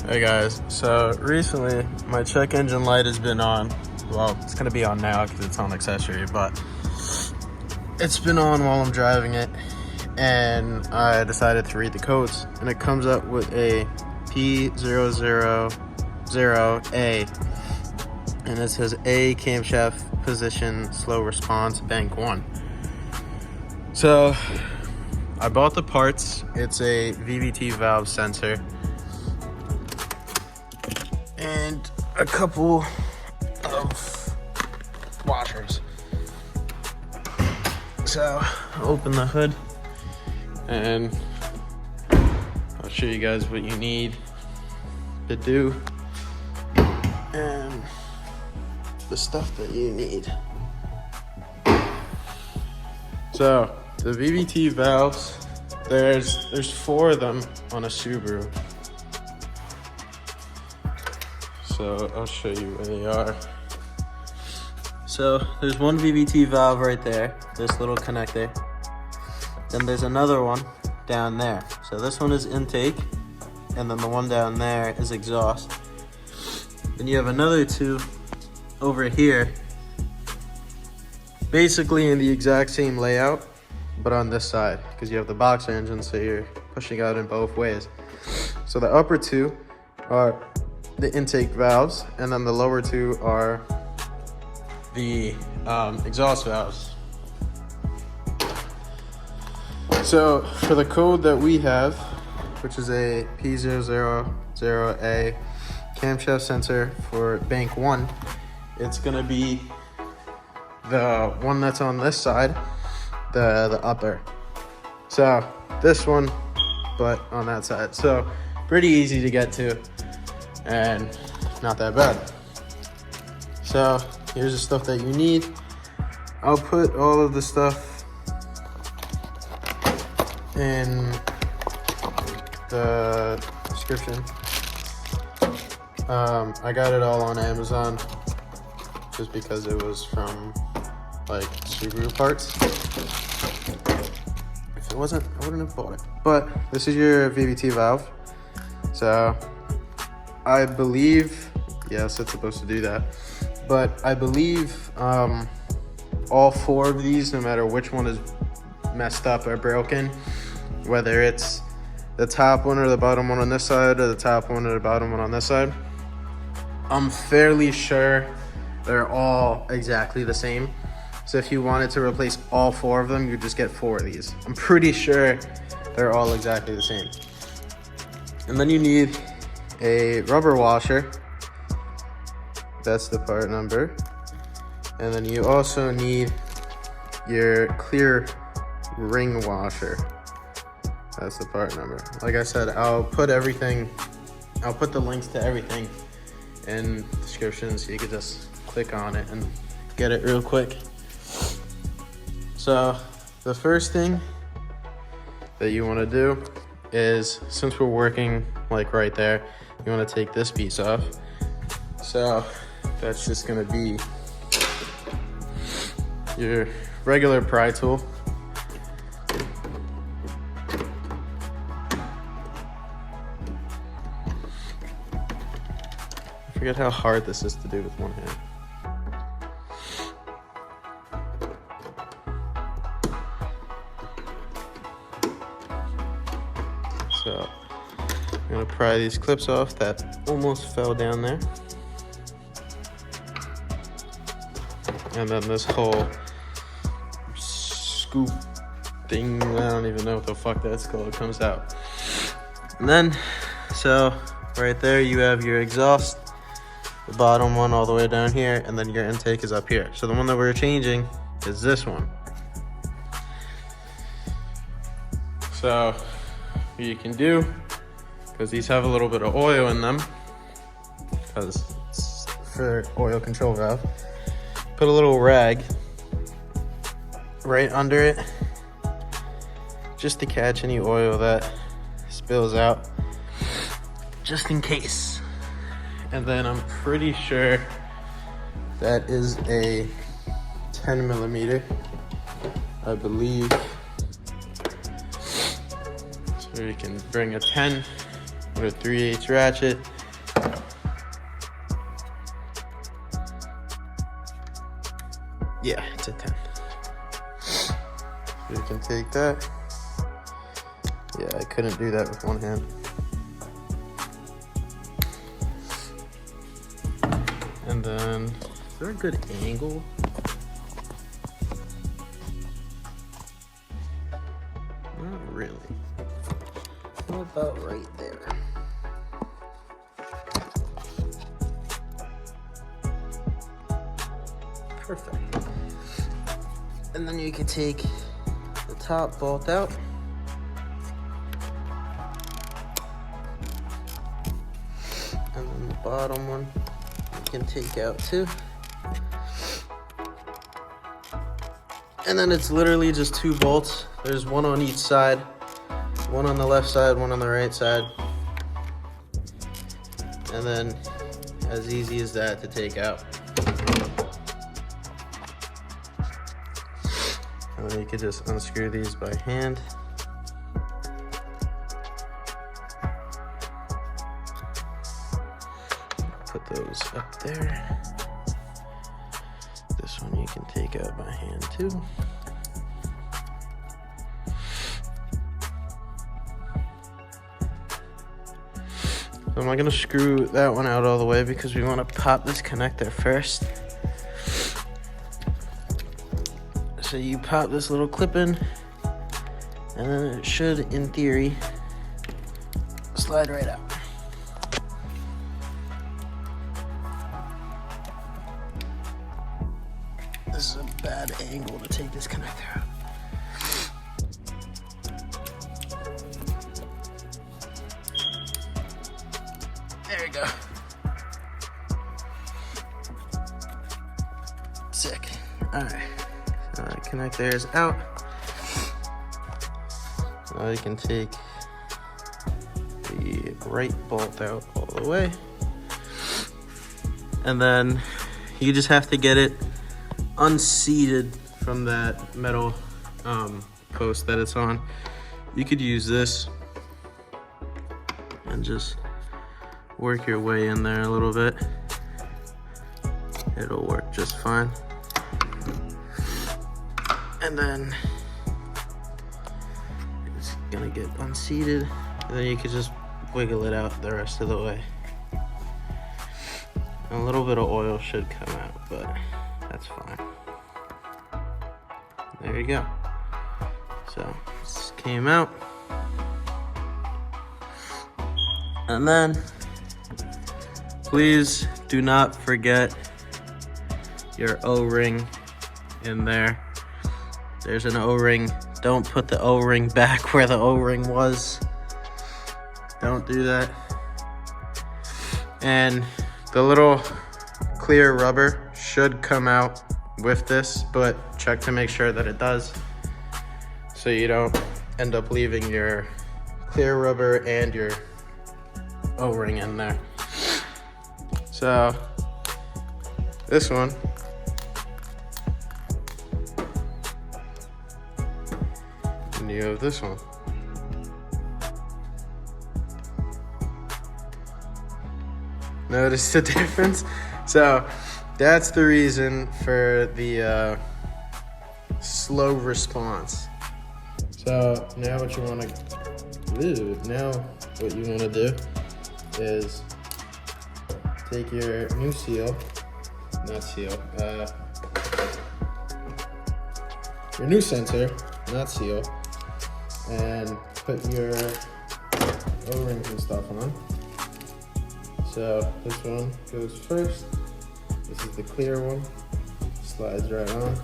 Hey guys, so recently my check engine light has been on. Well, it's gonna be on now because it's on accessory, but it's been on while I'm driving it, and I decided to read the codes, and it comes up with a P000A, and it says A camshaft position slow response bank 1. So I bought the parts. It's a VVT valve sensor and a couple of washers. So I'll open the hood and I'll show you guys what you need to do and the stuff that you need. So the VVT valves, there's 4 of them on a Subaru. So I'll show you where they are. So there's one VVT valve right there, this little connector. Then there's another one down there. So this one is intake, and then the one down there is exhaust. Then you have another 2 over here, basically in the exact same layout, but on this side, because you have the boxer engine, so you're pushing out in both ways. So the upper 2 are the intake valves, and then the lower 2 are the exhaust valves. So for the code that we have, which is a P000A camshaft sensor for bank 1, it's gonna be the one that's on this side, the upper. So this one, but on that side. So pretty easy to get to and not that bad. So here's the stuff that you need. I'll put all of the stuff in the description. I got it all on Amazon just because it was from like Subaru parts. If it wasn't, I wouldn't have bought it. But this is your VVT valve. So I believe, yes, it's supposed to do that. But I believe all 4 of these, no matter which one is messed up or broken, whether it's the top one or the bottom one on this side, or the top one or the bottom one on this side, I'm fairly sure they're all exactly the same. So if you wanted to replace all 4 of them, you just get 4 of these. I'm pretty sure they're all exactly the same. And then you need a rubber washer. That's the part number. And then you also need your clear ring washer. That's the part number. Like I said, I'll put the links to everything in the description, so you can just click on it and get it real quick. So the first thing that you want to do is, since we're working like right there, you want to take this piece off. So that's just going to be your regular pry tool. I forget how hard this is to do with one hand. So I'm gonna pry these clips off that almost fell down there. And then this whole scoop thing, I don't even know what the fuck that's called, comes out. And then, so right there you have your exhaust, the bottom one all the way down here, and then your intake is up here. So the one that we're changing is this one. So what you can do, because these have a little bit of oil in them, because it's for oil control valve, put a little rag right under it just to catch any oil that spills out, just in case. And then I'm pretty sure that is a 10 millimeter, I believe. So you can bring a 10 with a 3/8 ratchet Yeah, it's a 10. You can take that. Yeah, I couldn't do that with one hand. And then, is there a good angle? Not really. What about right there? Perfect. And then you can take the top bolt out. And then the bottom one you can take out too. And then it's literally just 2 bolts. There's one on each side. One on the left side, one on the right side. And then as easy as that to take out. And then you can just unscrew these by hand. Put those up there. This one you can take out by hand too. So I'm not gonna screw that one out all the way because we want to pop this connector first. So you pop this little clip in, and then it should, in theory, slide right out. This is a bad angle to take this connector out. There we go. Sick. All right. Connector is out. Now you can take the right bolt out all the way. And then you just have to get it unseated from that metal post that it's on. You could use this and just work your way in there a little bit. It'll work just fine. And then it's gonna get unseated, and then you can just wiggle it out the rest of the way. A little bit of oil should come out, but that's fine. There you go. So this came out. And then please do not forget your O-ring in there. There's an O-ring. Don't put the O-ring back where the O-ring was. Don't do that. And the little clear rubber should come out with this, but check to make sure that it does, so you don't end up leaving your clear rubber and your O-ring in there. So this one, and you have this one. Notice the difference? So that's the reason for the slow response. So now what you want to do, do is take your new seal, your new sensor, not seal, and put your O-rings and stuff on. So this one goes first. This is the clear one, slides right on.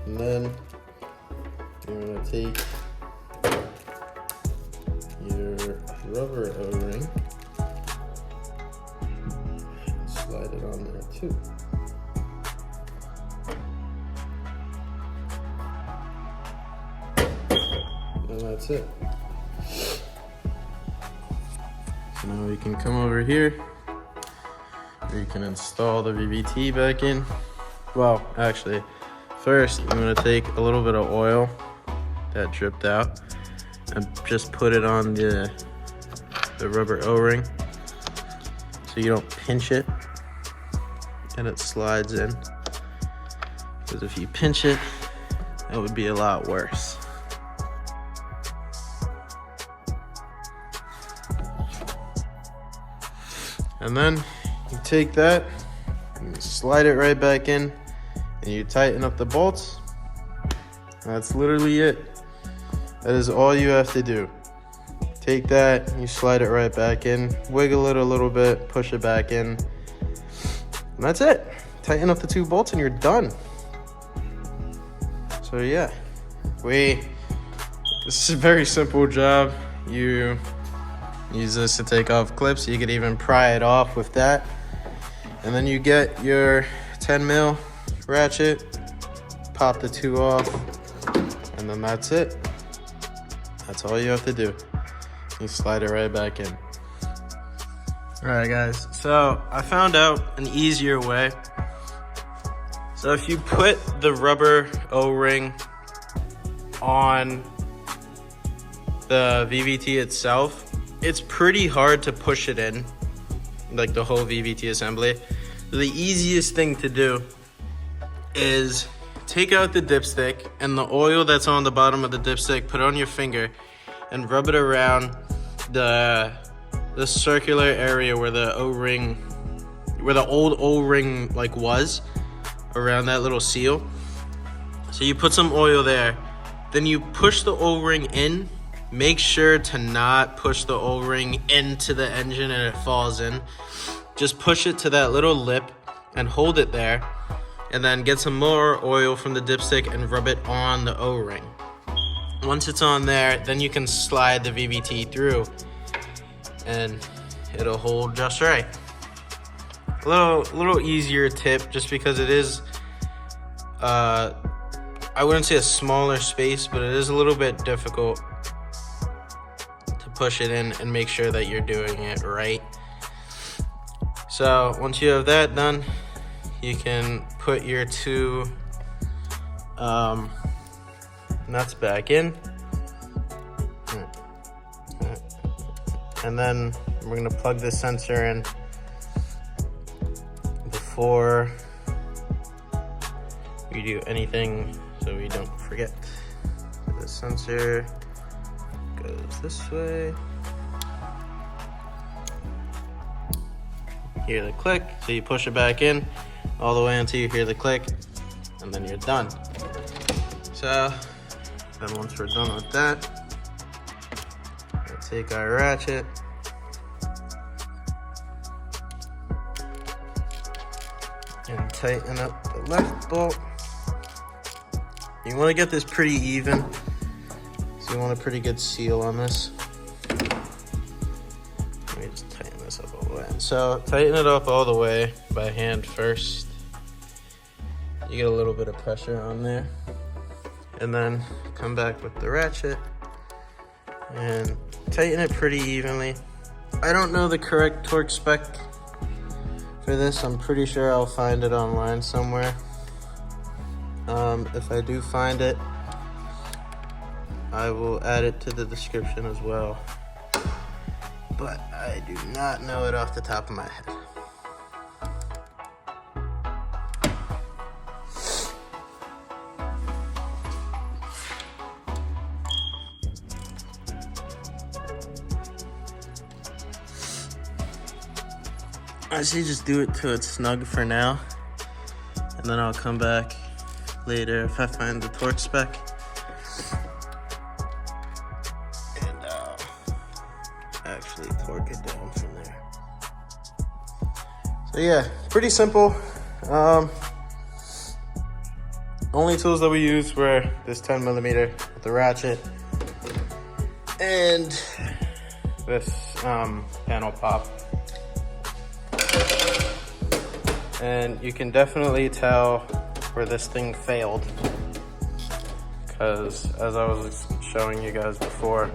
And then you're gonna take your rubber O-ring, slide it on there too. And that's it. So now we can come over here, where you can install the VVT back in. Well, actually, first I'm gonna take a little bit of oil that dripped out and just put it on the rubber O-ring. so you don't pinch it and it slides in. Because if you pinch it, it would be a lot worse. And then you take that and you slide it right back in and you tighten up the bolts. That's literally it. That is all you have to do. Take that, you slide it right back in, wiggle it a little bit, push it back in, and that's it. Tighten up the 2 bolts and you're done. So yeah, this is a very simple job. You use this to take off clips. You could even pry it off with that. And then you get your 10 mil ratchet, pop the 2 off, and then that's it. That's all you have to do. You slide it right back in. All right, guys, so I found out an easier way. So if you put the rubber O-ring on the VVT itself, it's pretty hard to push it in, like the whole VVT assembly. So the easiest thing to do is take out the dipstick and the oil that's on the bottom of the dipstick, put it on your finger and rub it around the circular area where the O-ring, where the old O-ring like was, around that little seal. So you put some oil there, then you push the O-ring in. Make sure to not push the O-ring into the engine and it falls in. Just push it to that little lip and hold it there, and then get some more oil from the dipstick and rub it on the O-ring. Once it's on there, then you can slide the VVT through and it'll hold just right. A little easier tip, just because it is, I wouldn't say a smaller space, but it is a little bit difficult to push it in and make sure that you're doing it right. So once you have that done, you can put your 2 nuts back in. And then we're gonna plug this sensor in before we do anything, so we don't forget. The sensor goes this way. Hear the click, so you push it back in all the way until you hear the click, and then you're done. So then once we're done with that, we'll take our ratchet and tighten up the left bolt. You want to get this pretty even, so you want a pretty good seal on this. Let me just tighten this up all the way. So tighten it up all the way by hand first. You get a little bit of pressure on there, and then come back with the ratchet and tighten it pretty evenly. I don't know the correct torque spec for this. I'm pretty sure I'll find it online somewhere. If I do find it, I will add it to the description as well, but I do not know it off the top of my head. I say just do it till it's snug for now, and then I'll come back later if I find the torque spec, and I'll actually torque it down from there. So yeah, pretty simple. Only tools that we used were this 10mm with the ratchet and this panel pop. And you can definitely tell where this thing failed, because as I was showing you guys before,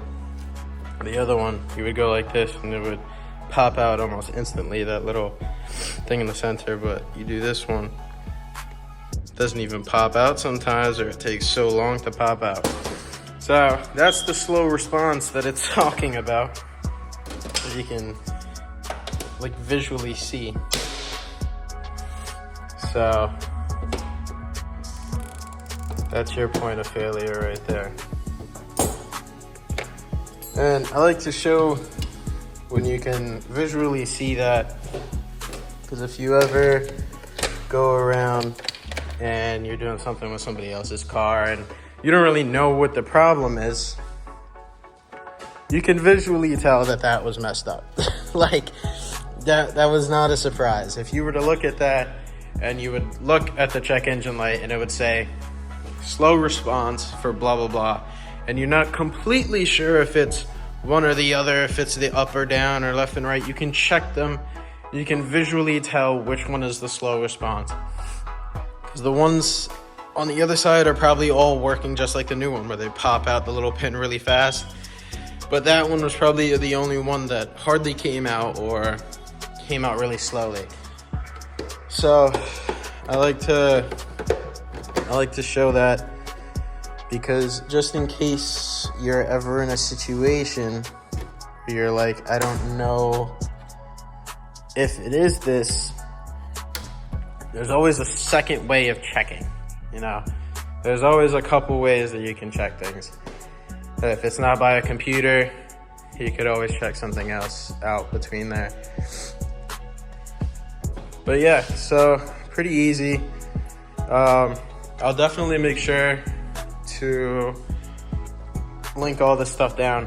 the other one, you would go like this and it would pop out almost instantly, that little thing in the center. But you do this one, it doesn't even pop out sometimes, or it takes so long to pop out. So that's the slow response that it's talking about. You can like visually see. So that's your point of failure right there. And I like to show when you can visually see that, because if you ever go around and you're doing something with somebody else's car and you don't really know what the problem is, you can visually tell that that was messed up. Like that was not a surprise. If you were to look at that and you would look at the check engine light and it would say slow response for blah blah blah, and you're not completely sure if it's one or the other, if it's the up or down or left and right, you can check them. You can visually tell which one is the slow response, because the ones on the other side are probably all working just like the new one, where they pop out the little pin really fast. But that one was probably the only one that hardly came out or came out really slowly. So I like to show that, because just in case you're ever in a situation where you're like, I don't know if it is this, there's always a second way of checking, you know? There's always a couple ways that you can check things. If it's not by a computer, you could always check something else out between there. But yeah, so pretty easy. I'll definitely make sure to link all this stuff down,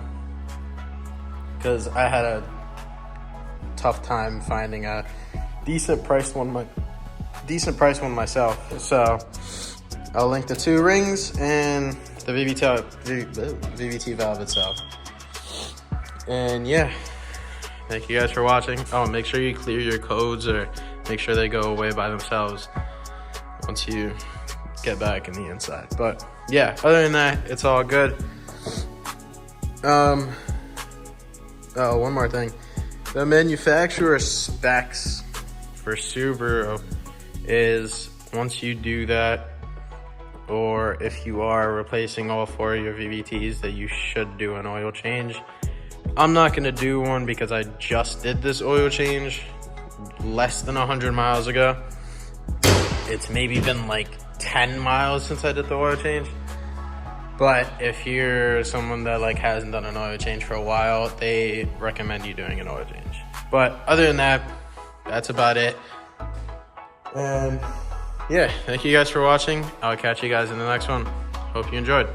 because I had a tough time finding a decent priced one myself. So I'll link the 2 rings and the VVT valve itself. And yeah, thank you guys for watching. Oh, make sure you clear your codes, or make sure they go away by themselves once you get back in the inside. But yeah, other than that, it's all good. Oh, one more thing. The manufacturer specs for Subaru is, once you do that, or if you are replacing all 4 of your VVTs, that you should do an oil change. I'm not gonna do one because I just did this oil change less than 100 miles ago. It's maybe been like 10 miles since I did the oil change. But if you're someone that like hasn't done an oil change for a while, they recommend you doing an oil change. But other than that, that's about it. And yeah, thank you guys for watching. I'll catch you guys in the next one. Hope you enjoyed.